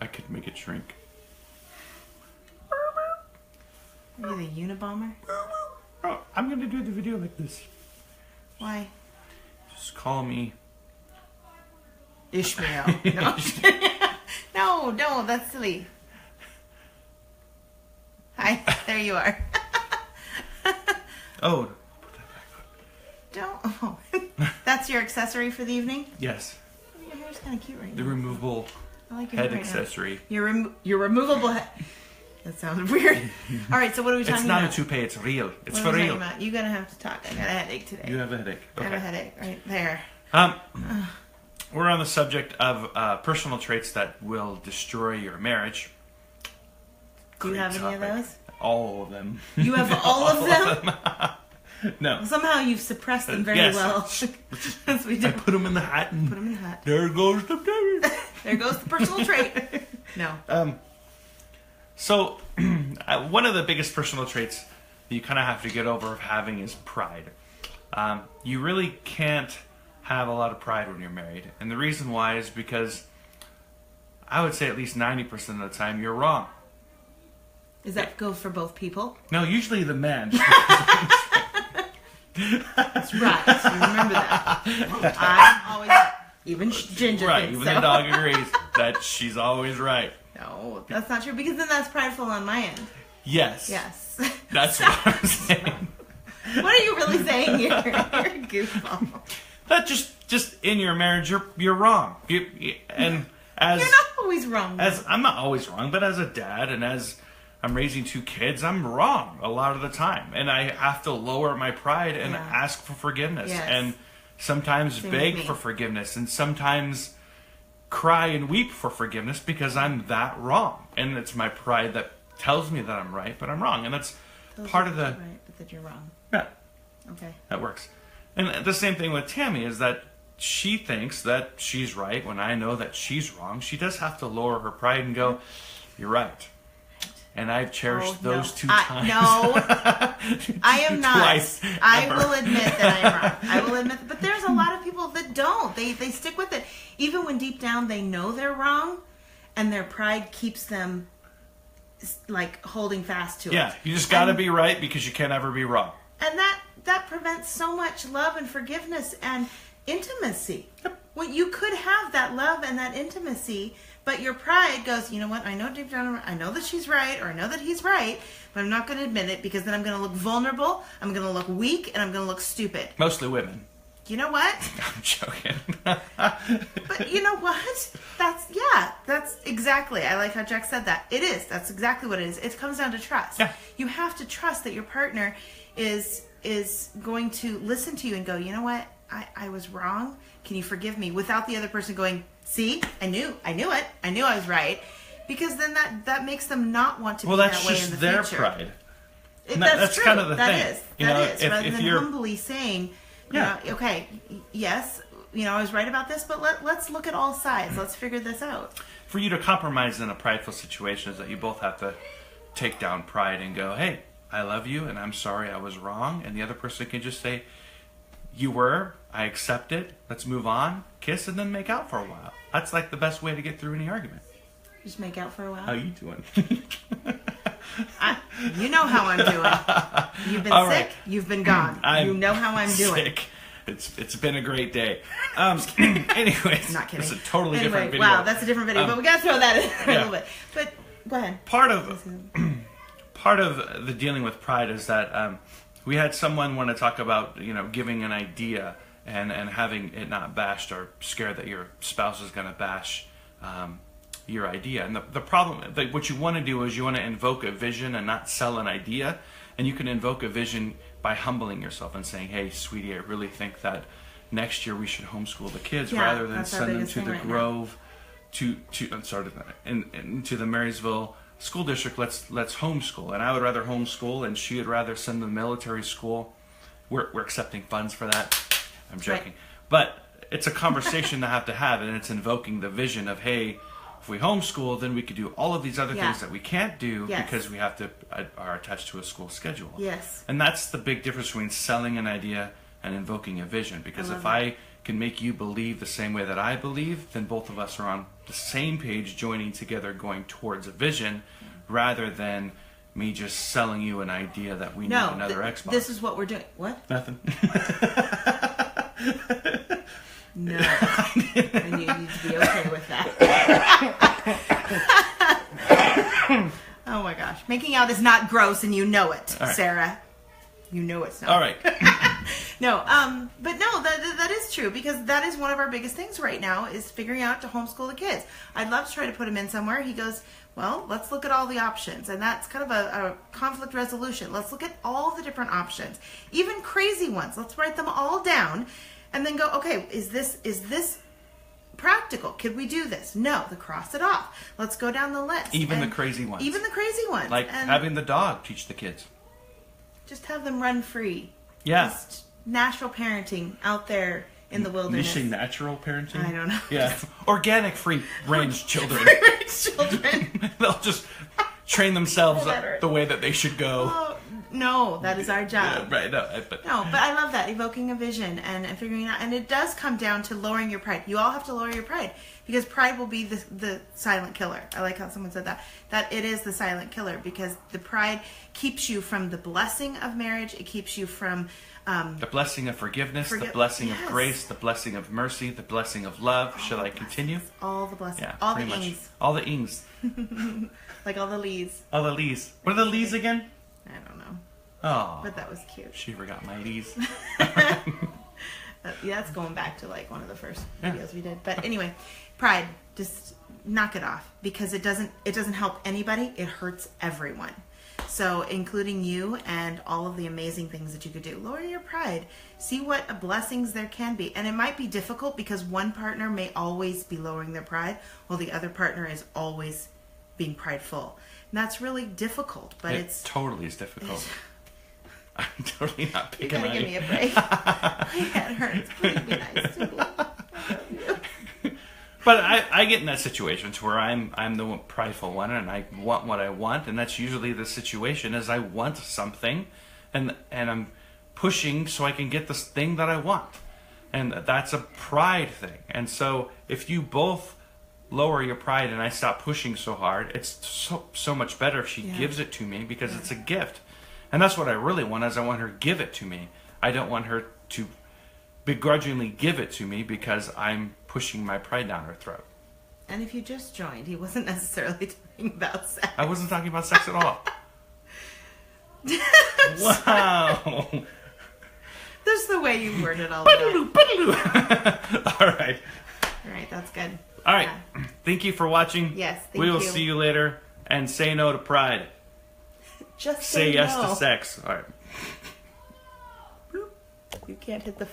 I could make it shrink. Are you the Unabomber? Oh, I'm gonna do the video like this. Why? Just call me Ishmael. No, no, no, that's silly. Hi, there you are. Oh, put that back on. Don't. Oh. That's your accessory for the evening? Yes, Your hair's kind of cute right the now. removable I like your head hair right now. accessory. Your removable head. That sounds weird. All right, so what are we talking It's not about? a toupee, it's real. It's What for are we real. talking about? You're going to have to talk. I got a headache today. You have a headache. I have a Okay. headache right there. We're on the subject of personal traits that will destroy your marriage. Do you Great have any of topic. those? All of them. You have all of them? No. Somehow you've suppressed them very Yes. well. As we do. I put them in the hat and Put them in the hat. there goes the dirt. There goes the personal trait. No. So, one of the biggest personal traits that you kind of have to get over of having is pride. You really can't have a lot of pride when you're married. And the reason why is because I would say at least 90% of the time you're wrong. Does that go for both people? No, usually the man. That's right. So remember that. I'm always, even Ginger Right, thinks even so. the dog agrees that she's always right. No, that's not true because then that's prideful on my end. Yes. Yes. That's what I'm saying. What are you really saying here? You're a goofball. That just in your marriage, you're wrong. And as You're not always wrong. as I'm not always wrong, but as a dad and as I'm raising two kids, I'm wrong a lot of the time, and I have to lower my pride and Yeah. ask for forgiveness, Yes. and sometimes Same beg with me. for forgiveness, and sometimes cry and weep for forgiveness because I'm that wrong, and it's my pride that tells me that I'm right, but I'm wrong, and that's Those part are of the right, but that you're wrong. yeah. Okay. That works. And the same thing with Tammy is that she thinks that she's right when I know that she's wrong. She does have to lower her pride and go, "You're right." And I've cherished those no. 2 times. No, I am not. Twice, I ever. will admit that I'm wrong. I will admit that. But there's a lot of people that don't. They stick with it. Even when deep down they know they're wrong and their pride keeps them like holding fast to it. Yeah, you just got to be right because you can't ever be wrong. And that prevents so much love and forgiveness and intimacy. Well, you could have that love and that intimacy, but your pride goes, you know what, I know deep down, I know that she's right, or I know that he's right, but I'm not going to admit it because then I'm going to look vulnerable, I'm going to look weak, and I'm going to look stupid. Mostly women. You know what? I'm joking. But you know what? That's exactly. I like how Jack said that. It is. That's exactly what it is. It comes down to trust. Yeah. You have to trust that your partner is going to listen to you and go, you know what? I was wrong. Can you forgive me? Without the other person going, see, I knew it. I knew I was right. Because then that makes them not want to Well, be that's that way in just the their future. pride. That's true. kind of the That thing. is. You That know, is. if- Rather if than you're- humbly saying, Yeah. you know, okay, yes, you know, I was right about this, but let's look at all sides. Let's figure this out. For you to compromise in a prideful situation is that you both have to take down pride and go, hey, I love you and I'm sorry I was wrong. And the other person can just say, you were, I accept it, let's move on, kiss, and then make out for a while. That's like the best way to get through any argument. Just make out for a while. How you doing? You know how I'm doing. You've been All sick. right. You've been gone. I'm You know how I'm doing. sick. It's been a great day. Anyways, Not kidding. it's a totally Anyway, different video. wow, that's a different video, but we gotta throw that in there a yeah. little bit. But go ahead. part of the dealing with pride is that we had someone want to talk about giving an idea and having it not bashed or scared that your spouse is going to bash your idea. And the problem, what you want to do is you want to invoke a vision and not sell an idea. And you can invoke a vision by humbling yourself and saying, hey, sweetie, I really think that next year we should homeschool the kids Yeah, rather than that's our send them biggest to thing the right now. Grove, into the Marysville school district. Let's homeschool. And I would rather homeschool, and she would rather send them to military school. We're accepting funds for that. I'm joking. Right. But it's a conversation to have, and it's invoking the vision of, hey, if we homeschool, then we could do all of these other Yeah. things that we can't do Yes. because we have to are attached to a school schedule. Yes. And that's the big difference between selling an idea and invoking a vision. Because I if love I can make you believe the same way that I believe, then both of us are on the same page, joining together, going towards a vision, rather than me just selling you an idea that we need another Xbox. This is what we're doing. What? Nothing. No. And you need to be okay with that. Oh my gosh. Making out is not gross, and you know it, All right. Sarah. You know it's not. All right. No, but no, that is true, because that is one of our biggest things right now, is figuring out to homeschool the kids. I'd love to try to put him in somewhere. He goes, well, let's look at all the options, and that's kind of a conflict resolution. Let's look at all the different options, even crazy ones. Let's write them all down, and then go, okay, is this practical? Could we do this? No, then cross it off. Let's go down the list. Even the crazy ones. Even the crazy ones. Like and having the dog teach the kids. just have them run free. Yeah. Just natural parenting out there in the wilderness. Mission natural parenting? I don't know. Yeah. Organic free range children. Children. They'll just train themselves That hurt. the way that they should go. Oh, no, that is our job. Yeah, right. No, but No, but I love that, evoking a vision and figuring out. And it does come down to lowering your pride. You all have to lower your pride, because pride will be the silent killer. I like how someone said that. That it is the silent killer, because the pride keeps you from the blessing of marriage. It keeps you from the blessing of forgiveness, the blessing of grace, the blessing of mercy, the blessing of love. Shall I continue? all the blessings. Yeah, all the pretty much. ings. All the ings. Like all the lees. All the lees. What are the lees again? I don't know. Oh, But that was cute. she forgot my lees. Yeah, that's going back to like one of the first Yeah. videos we did. But anyway, pride, just knock it off, because it doesn't help anybody. It hurts everyone. So including you and all of the amazing things that you could do. Lower your pride. See what blessings there can be. And it might be difficult, because one partner may always be lowering their pride, while the other partner is always being prideful. And that's really difficult, but It it's totally is difficult. I'm totally not you picking gotta on give you. me a break. My head hurts. Please be nice to me. I love you. But I get in that situation to where I'm the prideful one, and I want what I want, and that's usually the situation, is I want something, and I'm pushing so I can get this thing that I want, and that's a pride thing. And so if you both lower your pride and I stop pushing so hard, it's so much better if she gives it to me, because it's a gift. And that's what I really want, is I want her to give it to me. I don't want her to begrudgingly give it to me because I'm pushing my pride down her throat. And if you just joined, he wasn't necessarily talking about sex. I wasn't talking about sex at all. Wow. That's the way you worded all Ba-da-doo, that. ba-da-doo. All right. All right, that's good. All right. Yeah. Thank you for watching. Yes, thank we will you. see you later. And say no to pride. Just Say yes no. to sex. All right. You can't hit the